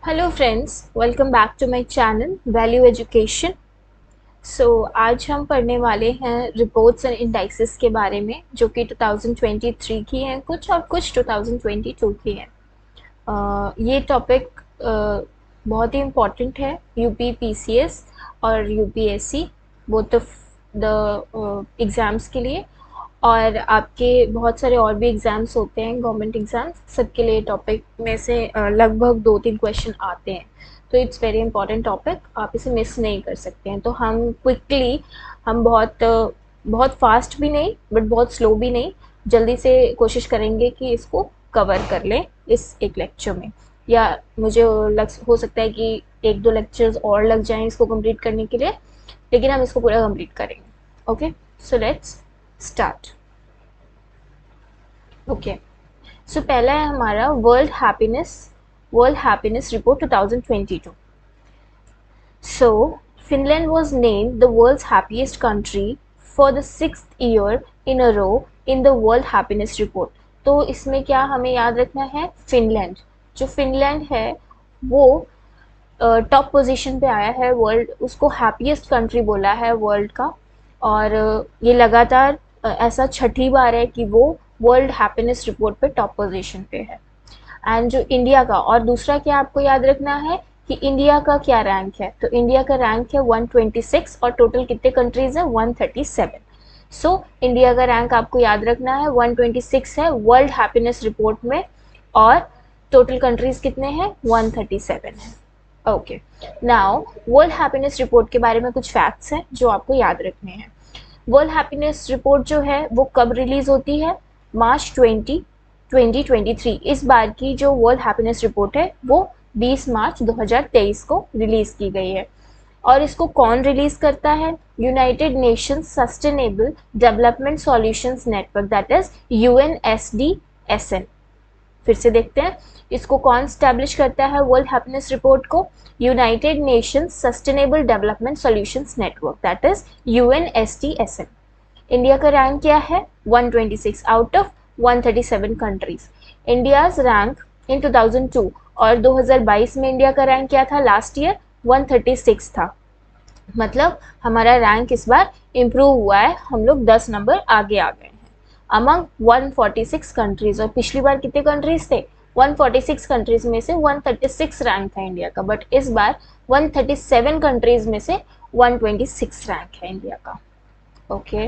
Hello friends, welcome back to my channel value education. आज हम पढ़ने वाले हैं रिपोर्ट्स एंड इंडाइसेस के बारे में, जो कि 2023 की हैं कुछ और कुछ 2022 की हैं। ये टॉपिक बहुत ही इम्पोर्टेंट है यूपी पीसीएस और UPSC both of the exams के लिए, और आपके बहुत सारे और भी एग्ज़ाम्स होते हैं, गवर्नमेंट एग्ज़ाम्स, सबके लिए टॉपिक में से लगभग 2-3 क्वेश्चन आते हैं। तो इट्स वेरी इंपॉर्टेंट टॉपिक, आप इसे मिस नहीं कर सकते हैं। तो हम क्विकली, हम बहुत फास्ट भी नहीं बट बहुत स्लो भी नहीं, जल्दी से कोशिश करेंगे कि इसको कवर कर लें इस एक लेक्चर में। या मुझे हो सकता है कि 1-2 लेक्चर्स और लग जाएं इसको कंप्लीट करने के लिए, लेकिन हम इसको पूरा कंप्लीट करेंगे। Okay, so let's start. Okay, so पहला है हमारा world happiness report 2022। So Finland was named the world's happiest country for the 6th year in a row in the world happiness report. तो इसमें क्या हमें याद रखना है, फिनलैंड, जो फिनलैंड है वो टॉप पोजीशन पे आया है, वर्ल्ड उसको हैप्पीएस्ट कंट्री बोला है वर्ल्ड का। और ये लगातार ऐसा छठी बार है कि वो वर्ल्ड हैप्पीनेस रिपोर्ट पे टॉप पोजीशन पे है। एंड जो इंडिया का, और दूसरा क्या आपको याद रखना है कि इंडिया का क्या रैंक है, तो इंडिया का रैंक है 126 और टोटल कितने कंट्रीज है, 137। सो इंडिया का रैंक आपको याद रखना है 126 है वर्ल्ड हैप्पीनेस रिपोर्ट में, और टोटल कंट्रीज कितने हैं, 137 है। Okay, now world happiness report के बारे में कुछ फैक्ट्स हैं जो आपको याद रखने हैं। वर्ल्ड हैप्पीनेस रिपोर्ट जो है वो कब रिलीज होती है, मार्च 2023। इस बार की जो वर्ल्ड हैप्पीनेस रिपोर्ट है वो 20 मार्च 2023 को रिलीज की गई है। और इसको कौन रिलीज करता है, United Nations sustainable development solutions network, that is UNSDSN। फिर से देखते हैं, इसको कौन स्टैब्लिश करता है वर्ल्ड हैप्पीनेस रिपोर्ट को, United Nations sustainable development solutions network, that is UNSDSN। India का रैंक क्या है, 126 out of 137 countries. India's rank in 2002 और 2022 में इंडिया का रैंक क्या था, लास्ट ईयर 136 था। मतलब हमारा रैंक इस बार इम्प्रूव हुआ है, हम लोग 10 नंबर आगे आ गए हैं अमंग 146 कंट्रीज। और पिछली बार कितने कंट्रीज थे, 146 कंट्रीज में से 136 रैंक था इंडिया का, बट इस बार 137 कंट्रीज में से 126 रैंक है इंडिया का। ओके,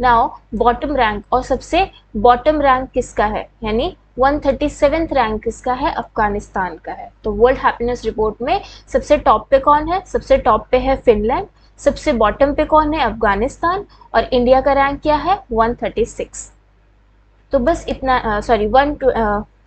नाउ बॉटम रैंक, और सबसे बॉटम रैंक किसका है, यानी 137th रैंक किसका है, अफगानिस्तान का है। तो वर्ल्ड हैप्पीनेस रिपोर्ट में सबसे टॉप पे कौन है, सबसे टॉप पे है फिनलैंड, सबसे बॉटम पे कौन है, अफगानिस्तान, और इंडिया का रैंक क्या है, 136। तो बस इतना, सॉरी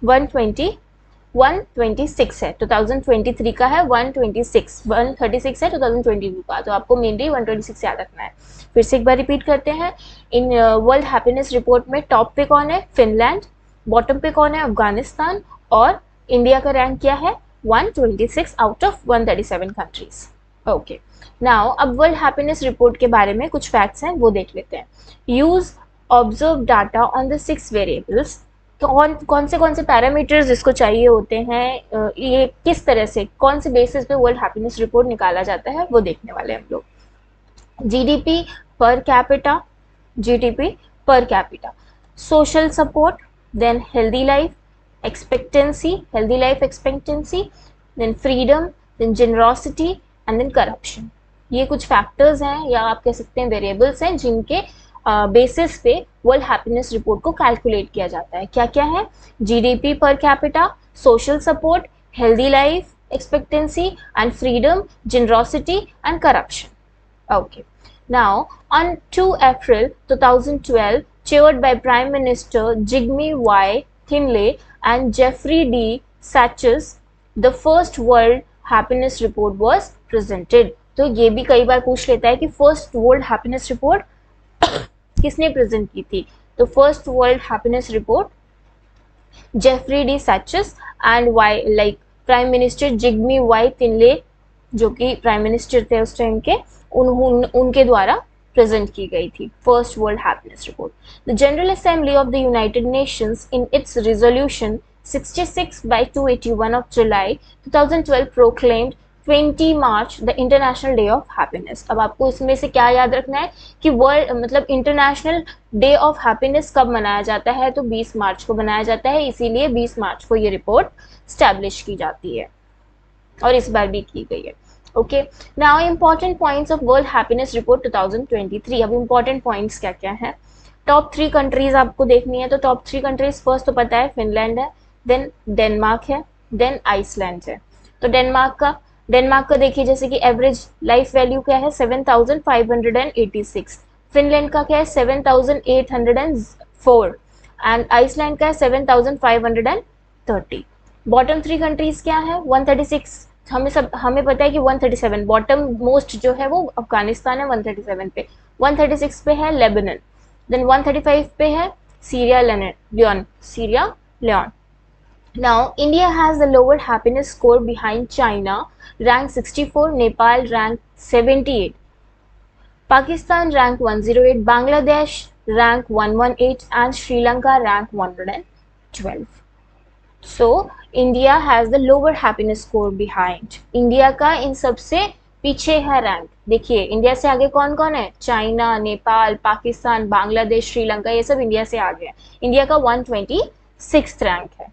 126 है, 2023 का है 126, 136 है 2022 का, तो आपको मेनली 126 याद रखना है। फिर से एक बार रिपीट करते हैं, इन वर्ल्ड हैप्पीनेस रिपोर्ट में टॉप पे कौन है, फिनलैंड, बॉटम पे कौन है, अफगानिस्तान, और इंडिया का रैंक क्या है, 126 out of 137 countries. Okay, now अब वर्ल्ड हैप्पीनेस रिपोर्ट के बारे में कुछ फैक्ट्स हैं वो देख लेते हैं। Use observe data on the 6 variables, कौन से पैरामीटर्स इसको चाहिए होते हैं, ये किस तरह से, कौन से बेसिस पे वर्ल्ड हैप्पीनेस रिपोर्ट निकाला जाता है वो देखने वाले हैं हम लोग। GDP per capita, GDP per capita, social support, then healthy life expectancy, healthy life expectancy, then freedom, then generosity and then corruption. ये कुछ फैक्टर्स हैं, या आप कह सकते हैं वेरिएबल्स हैं, जिनके बेसिस पे वर्ल्ड हैप्पीनेस रिपोर्ट को कैलकुलेट किया जाता है। क्या क्या है, GDP per capita, social support, healthy life expectancy and freedom, generosity and corruption. Okay, now on 2 April 2012, chaired by Prime Minister Jigme Y. Thinley and Jeffrey D. Sachs, the first World Happiness Report was presented। तो ये भी कई बार पूछ लेता है कि first world happiness report किसने present की थी, तो first world happiness report Jeffrey D Sachs and Y, like prime minister Jigme Y Thinley, जो कि प्राइम मिनिस्टर थे उस टाइम के, उनके द्वारा प्रेजेंट की गई थी first world happiness report. The general assembly of the United Nations in its resolution 66 by 281 of July 2012 proclaimed 20 March the international day of happiness. अब आपको इसमें से क्या याद रखना है कि वर्ल्ड मतलब इंटरनेशनल डे ऑफ हैप्पीनेस कब मनाया जाता है, तो 20 मार्च को मनाया जाता है, इसीलिए 20 मार्च को ये रिपोर्ट स्टैब्लिश की जाती है और इस बार भी की गई है। Okay, now important points of world happiness report 2023। अब इंपॉर्टेंट पॉइंट्स क्या क्या है, टॉप 3 कंट्रीज आपको देखनी है, तो टॉप 3 कंट्रीज फर्स्ट तो पता है फिनलैंड है, देन डेनमार्क है, देन आइसलैंड है। तो डेनमार्क का देखिए जैसे कि एवरेज लाइफ वैल्यू क्या है 7586, फिनलैंड का क्या है 7804 एंड आइसलैंड का है 7530। बॉटम 3 कंट्रीज क्या है 136, हमें पता है कि 137, बॉटम मोस्ट जो है वो अफगानिस्तान है 137 पे, 136 पे है लेबनान, देन 135 पे है Sierra Leone. Now, India has the lower happiness score behind China, ranked 64, Nepal ranked 78, Pakistan ranked 108, Bangladesh ranked 118, and Sri Lanka ranked 112. So, India has the lower happiness score behind. India का इन सबसे पीछे है rank. देखिए India से आगे कौन कौन है, चाइना, नेपाल, पाकिस्तान, बांग्लादेश, श्रीलंका, ये सब इंडिया से आगे है। इंडिया का 126 रैंक है।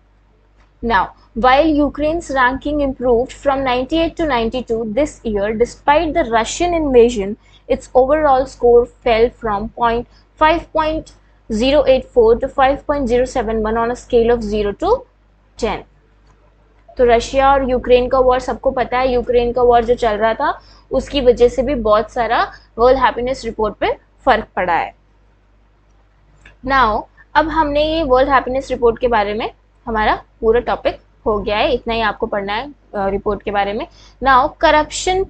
Now, while Ukraine's ranking improved from 98 to 92 this year, despite the Russian invasion, its overall score fell from 5.084 to 5.071 on a scale of 0 to 10. तो रशिया और यूक्रेन का वॉर सबको पता है, यूक्रेन का वॉर जो चल रहा था उसकी वजह से भी बहुत सारा वर्ल्ड हैप्पीनेस रिपोर्ट पे फर्क पड़ा है। नाउ अब हमने ये वर्ल्ड हैप्पीनेस रिपोर्ट के बारे में हमारा पूरा टॉपिक हो गया है, इतना ही आपको पढ़ना है रिपोर्ट के बारे में। Now corruption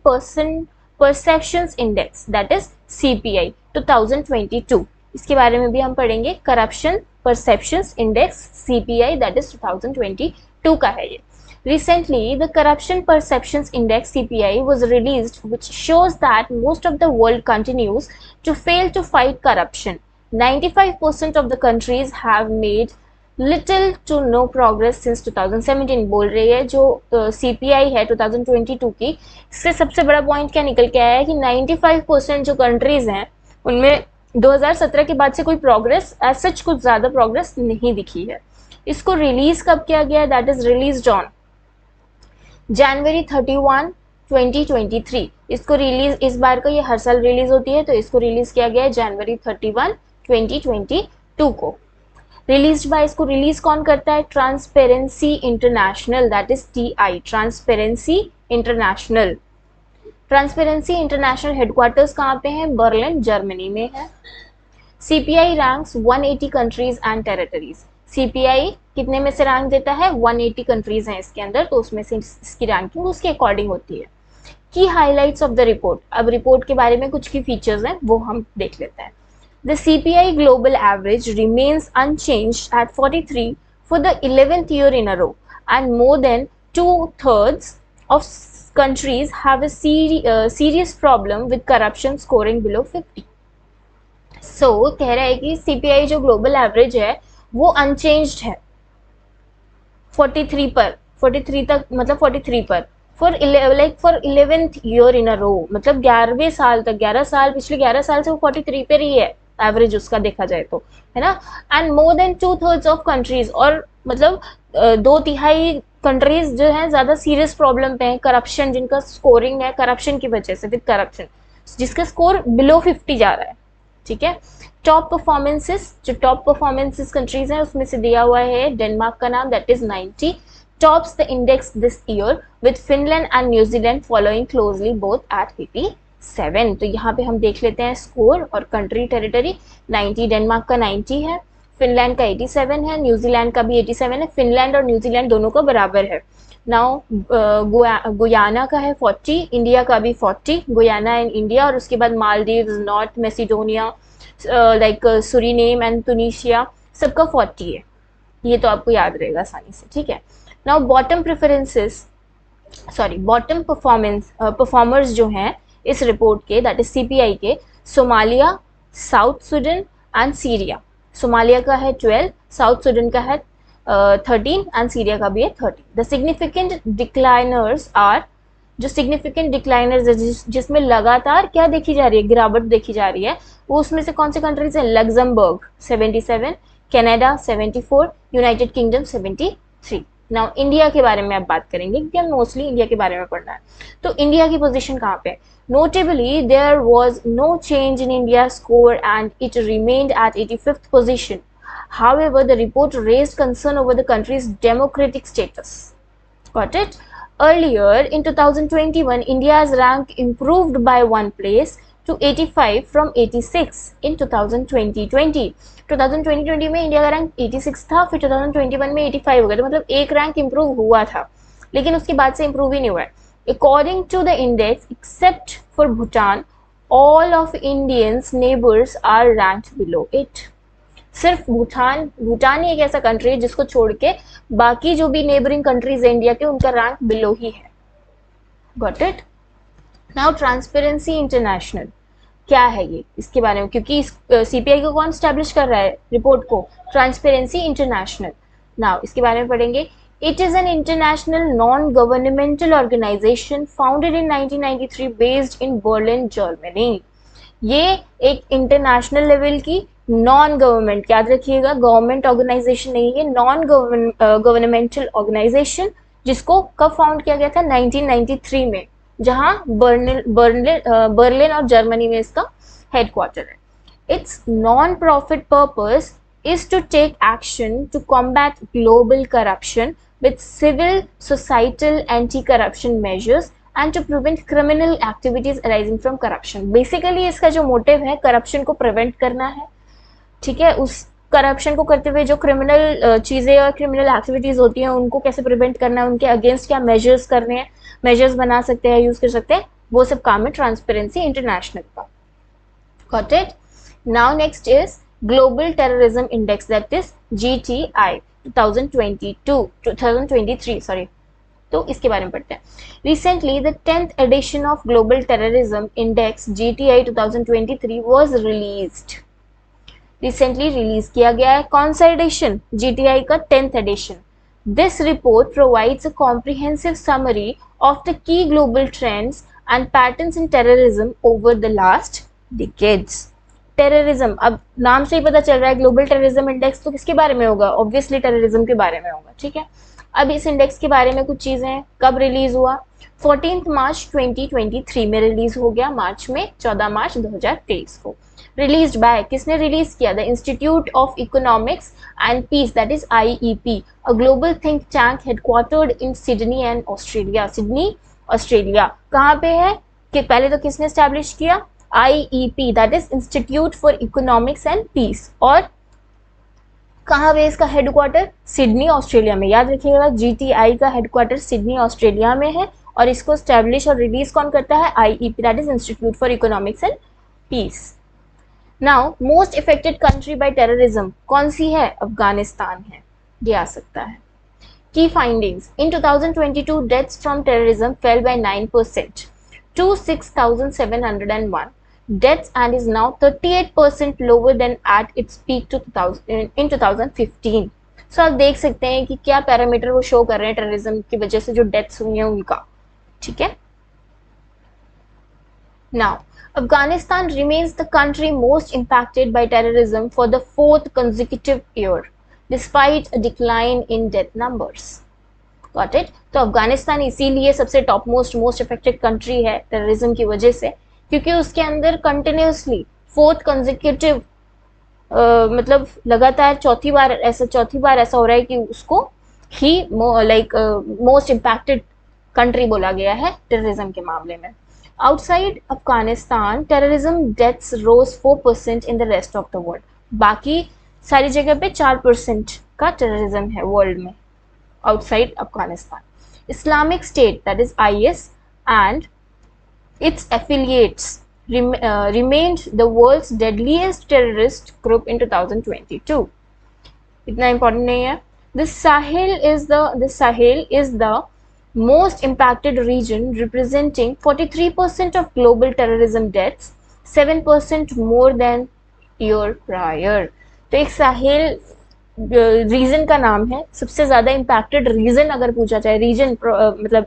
perceptions index that is CPI 2022, इसके बारे में भी हम पढ़ेंगे। Corruption perceptions index CPI that is 2022 का है ये। Recently, the Corruption Perceptions Index (CPI) was released, which shows that most of the world continues to fail to fight corruption. 95% of the countries have made little to no progress since 2017 बोल रही है जो CPI है 2022 की। इससे सबसे बड़ा point क्या निकल के आया है कि 95% जो कंट्रीज हैं उनमें 2017 के बाद से कोई प्रोग्रेस एज सच कुछ ज़्यादा प्रोग्रेस नहीं दिखी है। इसको रिलीज कब किया गया है, that is release on January 31, 2023। इसको रिलीज, इस बार का ये हर साल रिलीज होती है, तो इसको रिलीज किया गया है January 31, 2022 को। रिलीज बाय, इसको रिलीज कौन करता है, transparency international that is TI, transparency international. Transparency international headquarters कहाँ पे हैं, बर्लिन जर्मनी में है। CPI ranks 180 countries and territories. CPI कितने में से रैंक देता है, 180 कंट्रीज हैं इसके अंदर, तो उसमें से इसकी रैंकिंग उसके अकॉर्डिंग होती है। की हाइलाइट्स ऑफ द रिपोर्ट, अब रिपोर्ट के बारे में कुछ की फीचर्स हैं वो हम देख लेते हैं। The CPI global average remains unchanged at 43 for the 11th year in a row, and more than 2/3 of countries have a serious problem with corruption scoring below 50. So कह रहा है कि CPI जो ग्लोबल एवरेज है वो unchanged है 43 पर, 43 तक, मतलब 43 पर for 11th year in a रो, मतलब 11वें साल तक, 11 साल, पिछले 11 साल से वो 43 पर ही है एवरेज उसका देखा जाए तो, है ना। And more than 2/3 of countries, और मतलब 2/3 कंट्रीज जो है ज्यादा सीरियस प्रॉब्लम पे है करप्शन, जिनका स्कोरिंग है करप्शन की वजह से, विद करप्शन जिसका स्कोर बिलो 50 जा रहा है। ठीक है, टॉप परफॉर्मेंसेस, जो टॉप परफॉर्मेंसेस कंट्रीज हैं उसमें से दिया हुआ है डेनमार्क का नाम that is 90 tops the index this year with Finland and New Zealand following closely both at 87। तो यहाँ पे हम देख लेते हैं स्कोर और कंट्री टेरिटरी। 90 डेनमार्क का 90 है, फिनलैंड का 87 है, न्यूजीलैंड का भी 87 है। फिनलैंड और न्यूजीलैंड दोनों का बराबर है। नाउ गुयाना का है 40, इंडिया का भी 40, गुयाना एंड इंडिया, और उसके बाद Maldives, North Macedonia, like Suriname and Tunisia, सबका 40 है। ये तो आपको याद रहेगा आसानी से। ठीक है, नाउ बॉटम परफॉर्मर्स जो हैं इस रिपोर्ट के दैट इज CPI के, Somalia, south Sudan and Syria. Somalia का है 12, साउथ सुडान का है 13 एंड सीरिया का भी है 13। द सिग्निफिकेंट डिक्लाइनर्स आर, जो सिग्निफिकेंट डिक्लाइनर्स है जिसमें लगातार क्या देखी जा रही है, गिरावट देखी जा रही है, वो उसमें से कौन से कंट्रीज है? Luxembourg 77, Canada 74, United kingdom 73। Now India के बारे में अब बात करेंगे क्योंकि हम मोस्टली इंडिया के बारे में पढ़ना है। तो इंडिया की पोजीशन कहाँ पे है? Notably there was no change in India score and it remained at 85th position. However, the report raised concern over the country's democratic status. Got it? Earlier, in 2021, India's rank improved by 1 place to 85 from 86 in 2020. 2020 में India का rank 86 था, फिर 2021 में 85 हो गया, तो मतलब एक रैंक इंप्रूव हुआ था, लेकिन उसके बाद से इंप्रूव ही नहीं हुआ है। According to the index, except for Bhutan, all of Indians' neighbors are ranked below it. सिर्फ भूटान ही एक ऐसा कंट्री है जिसको छोड़ के बाकी जो भी नेबरिंग कंट्रीज है इंडिया के, उनका रैंक बिलो ही है। Got it? Now transparency international क्या है ये, इसके बारे में, क्योंकि सीपीआई को कौन स्टैब्लिश कर रहा है रिपोर्ट को? Transparency international. नाउ इसके बारे में पढ़ेंगे। It is an international non governmental organization founded in 1993 based in Berlin, Germany. ये एक इंटरनेशनल लेवल की नॉन गवर्नमेंट, याद रखिएगा गवर्नमेंट ऑर्गेनाइजेशन नहीं है, नॉन गवर्नमेंटल ऑर्गेनाइजेशन, जिसको कब फाउंड किया गया था? 1993 में, जहां बर्लिन और जर्मनी में इसका हेडक्वार्टर है। Its non profit purpose is to take action to combat global corruption with civil societal anti corruption measures and to prevent criminal activities arising from corruption. Basically इसका जो मोटिव है corruption को prevent करना है, ठीक है, उस करप्शन को करते हुए जो क्रिमिनल चीज़ें और क्रिमिनल एक्टिविटीज़ होती हैं उनको कैसे प्रिवेंट करना है, उनके अगेंस्ट क्या मेजर्स करने हैं, मेजर्स बना सकते हैं, यूज़ कर सकते हैं, वो सब काम है ट्रांसपेरेंसी इंटरनेशनल का। Got it? Now next is global terrorism index, that is GTI 2023 sorry. तो इसके बारे में पढ़ते हैं। Recently the 10th edition of global terrorism index GTI 2023 was released. Recently release किया गया है। कौन सा एडिशन? GTI का 10th edition. This report provides a comprehensive summary of the key global trends and patterns in terrorism over the last decades. Terrorism, अब नाम से ही पता चल रहा है ग्लोबल टेररिज्म इंडेक्स, तो किसके बारे में होगा? ऑब्वियसली टेररिज्म के बारे में होगा, ठीक है। अब इस इंडेक्स के बारे में कुछ चीजें हैं। कब रिलीज हुआ? 14 मार्च 2023 में रिलीज हो गया, मार्च में, 14 मार्च 2023 को। रिलीज्ड बाय, किसने रिलीज किया? The institute of economics and piece, that is IEP, a global think tank headquartered in Sydney and Australia. Sydney, Australia. कहाँ पे है? कि पहले तो किसने स्टैब्लिश किया? IEP, that is institute for economics and peace. और कहाँ पे इसका हेडक्वार्टर? सिडनी, ऑस्ट्रेलिया में। याद रखिएगा GTI का हेडक्वार्टर सिडनी, ऑस्ट्रेलिया में है, और इसको स्टैब्लिश और रिलीज कौन करता है? IEP, that is institute for economics and peace. Now most affected country by terrorism कौन सी है? अफगानिस्तान है, ये आ सकता है। की findings in 2022 deaths from terrorism fell by 9% to 6,701 deaths and is now 38% lower than at its peak to 2000 in 2015। सो आप देख सकते हैं कि क्या पैरामीटर वो शो कर रहे हैं टेररिज्म की वजह से जो डेथ्स हुई हैं उनका, ठीक है। Now Afghanistan remains the country most impacted by terrorism for the 4th consecutive year, despite a decline in death numbers. Got it? तो अफगानिस्तान इसीलिए सबसे टॉप मोस्ट अफेक्टेड कंट्री है टेररिज्म की वजह से, क्योंकि उसके अंदर कंटिन्यूसली 4th consecutive मतलब लगातार चौथी बार ऐसा हो रहा है कि उसको ही मोस्ट इम्पैक्टेड कंट्री बोला गया है टेररिज्म के मामले में। Outside Afghanistan, terrorism deaths rose 4% in the rest of the world. बाकी सारी जगह पे 4% का टेररिज्म है वर्ल्ड में outside Afghanistan. Islamic state, that is IS and its affiliates remained the world's deadliest terrorist group in 2022. इतना important नहीं है। The Sahel is the most impacted region, representing 43% of global terrorism deaths, 7% more than year prior। तो एक साहिल reason का नाम है, सबसे ज्यादा इम्पैक्टेड रीजन अगर पूछा जाए, रीजन मतलब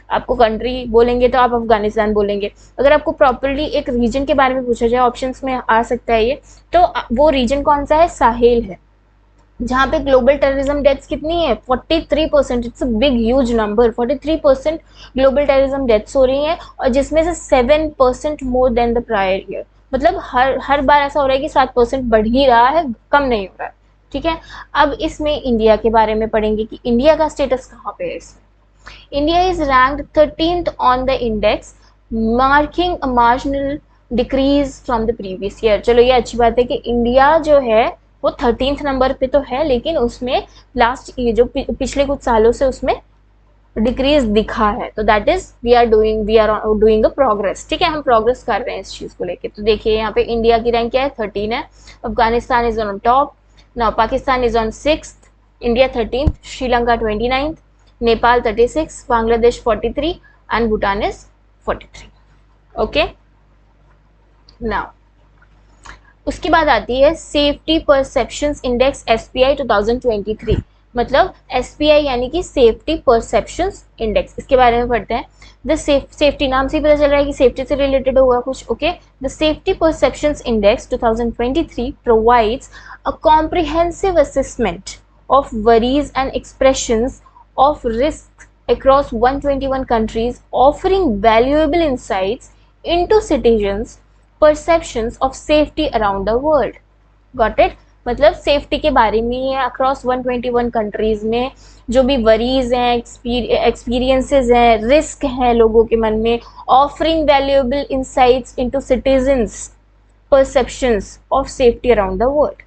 आपको कंट्री बोलेंगे तो आप अफगानिस्तान बोलेंगे, अगर आपको प्रॉपरली एक रीजन के बारे में पूछा जाए, ऑप्शंस में आ सकता है ये, तो वो रीजन कौन सा है, साहेल है, जहाँ पे ग्लोबल टेररिज्म डेथ्स कितनी है 43%, it's a big huge number, 43% global terrorism deaths हो रही हैं, और जिसमें से 7% more than the prior year, मतलब हर बार ऐसा हो रहा है कि 7% बढ़ ही रहा है, कम नहीं हो रहा है। ठीक है, अब इसमें इंडिया के बारे में पढ़ेंगे कि इंडिया का स्टेटस कहाँ पे है इसमें। India is ranked 13th on the index, marking a marginal decrease from the previous year. चलो ये अच्छी बात है कि इंडिया जो है वो 13th नंबर पे तो है, लेकिन उसमें लास्ट ये जो पिछले कुछ सालों से उसमें डिक्रीज दिखा है, तो that is we are doing a progress. ठीक है, हम प्रोग्रेस कर रहे हैं इस चीज को लेके। तो देखिए यहाँ पे इंडिया की रैंक क्या है, 13 है, Afghanistan is on top, now Pakistan is on 6th, India 13th, Sri Lanka 29th, Nepal 36, Bangladesh 43 and Bhutan is 43। Okay, now उसके बाद आती है सेफ्टी परसेप्शंस इंडेक्स एसपीआई 2023, मतलब एसपीआई यानी कि सेफ्टी परसेप्शंस इंडेक्स, इसके बारे में पढ़ते हैं। द सेफ्टी नाम से ही पता चल रहा है कि सेफ्टी से रिलेटेड होगा कुछ। Okay, the safety perceptions index 2023 provides a comprehensive assessment of worries and expressions of risks across 121 countries, offering valuable insights into citizens' perceptions of safety around the world. Got it? मतलब safety के बारे में है, across 121 countries में जो भी worries हैं, experiences हैं, रिस्क हैं लोगों के मन में, offering valuable insights into citizens perceptions of safety around the world.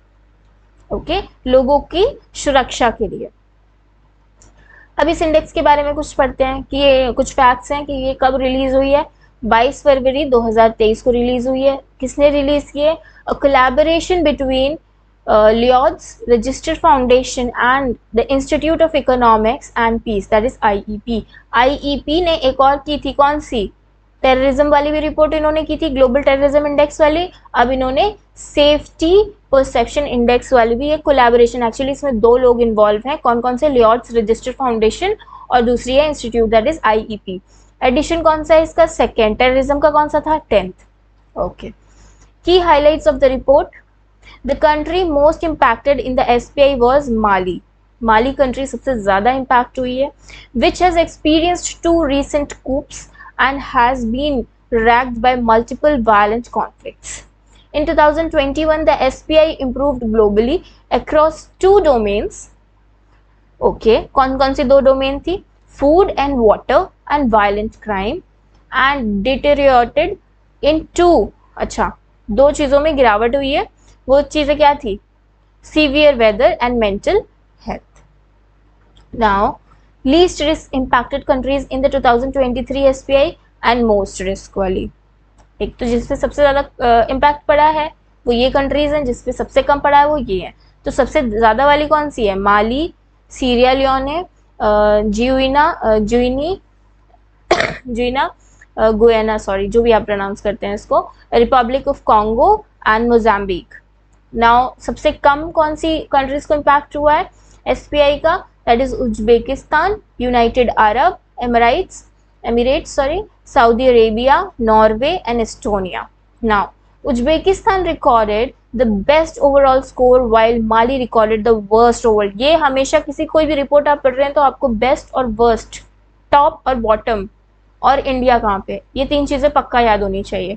Okay, लोगों की सुरक्षा के लिए। अब इस इंडेक्स के बारे में कुछ पढ़ते हैं कि ये कुछ फैक्ट्स हैं कि ये कब रिलीज हुई है। 22 फरवरी 2023 को रिलीज हुई है। किसने रिलीज की है? A collaboration between Lloyd's Register Foundation and the institute of economics and piece, that is IEP. IEP ने एक और की थी, कौन सी? टेररिज्म वाली भी रिपोर्ट इन्होंने की थी, ग्लोबल टेररिज्म इंडेक्स वाली। अब इन्होंने सेफ्टी परसेप्शन इंडेक्स वाली भी, एक कोलैबोरेशन, एक्चुअली इसमें दो लोग इन्वॉल्व हैं, कौन कौन से? लियोड्स रजिस्टर फाउंडेशन और दूसरी है institute, that is IEP. Edition कौन सा है इसका? सेकेंड। टेररिज्म का कौन सा था? 10th। ओके, की highlights of the report. The country most impacted in the SPI was Mali. Mali country सबसे ज्यादा इम्पैक्ट हुई है, which has experienced 2 recent coups and has been racked by multiple violent conflicts. In 2021, the SPI improved globally across 2 domains. Okay, कौन कौन सी 2 domain थी? Food and water and violent crime, and deteriorated in 2, अच्छा 2 चीजों में गिरावट हुई है। वो चीजें क्या थी? Severe weather and mental health. Now, least risk impacted countries in the 2023 SPI and most risk वाली, एक तो जिसपे सबसे ज्यादा इम्पैक्ट पड़ा है वो ये कंट्रीज हैं, जिसपे सबसे कम पड़ा है वो ये है। तो सबसे ज्यादा वाली कौन सी है? माली, सीरिया लियोने, जुइनी जुइना गुयाना, सॉरी जो भी आप प्रोनाउंस करते हैं इसको, Republic of Congo and Mozambique. Now सबसे कम कौन सी कंट्रीज को इम्पैक्ट हुआ है एसपीआई का? That is Uzbekistan, United Arab Emirates, Saudi Arabia, Norway and Estonia. Now, Uzbekistan recorded the best overall score while Mali recorded the worst overall. ये हमेशा किसी कोई भी रिपोर्ट आप पढ़ रहे हैं तो आपको बेस्ट और वर्स्ट, टॉप और बॉटम, और इंडिया कहाँ पे, ये 3 चीजें पक्का याद होनी चाहिए।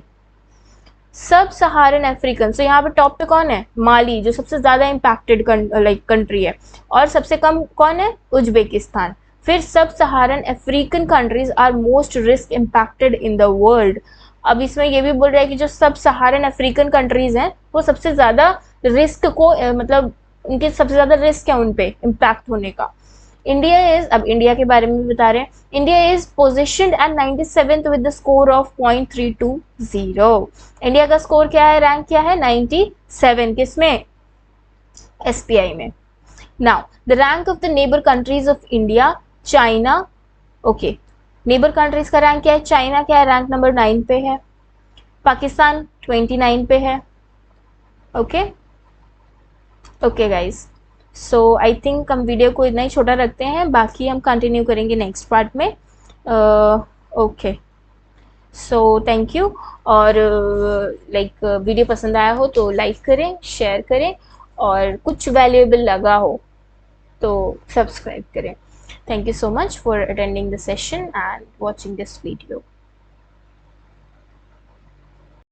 सब सहारन अफ्रीकन, तो यहाँ पे टॉप पे कौन है? माली, जो सबसे ज्यादा इम्पैक्टेड कंट्री है, और सबसे कम कौन है? उज्बेकिस्तान। फिर sub Saharan African countries are most risk impacted in the world. अब इसमें ये भी बोल रहा है कि जो सब सहारन अफ्रीकन कंट्रीज हैं वो सबसे ज्यादा रिस्क को मतलब उनके सबसे ज्यादा रिस्क है उन पे इम्पैक्ट होने का। इंडिया इज, अब इंडिया के बारे में बता रहे हैं, India is positioned at 97th with the score of 0.320। India का स्कोर क्या है, रैंक क्या है? 97। किसमें? एसपीआई में। Now the rank of the neighbour countries of India, China, okay, neighbour countries का रैंक क्या है? चाइना क्या है? रैंक नंबर 9 पे है। पाकिस्तान 29 पे है। Okay okay guys, so I think हम वीडियो को इतना ही छोटा रखते हैं, बाकी हम कंटिन्यू करेंगे नेक्स्ट पार्ट में। Okay, so thank you. और लाइक वीडियो पसंद आया हो तो लाइक करें, शेयर करें, और कुछ वैल्यूएबल लगा हो तो सब्सक्राइब करें। Thank you so much for attending the session and watching this video.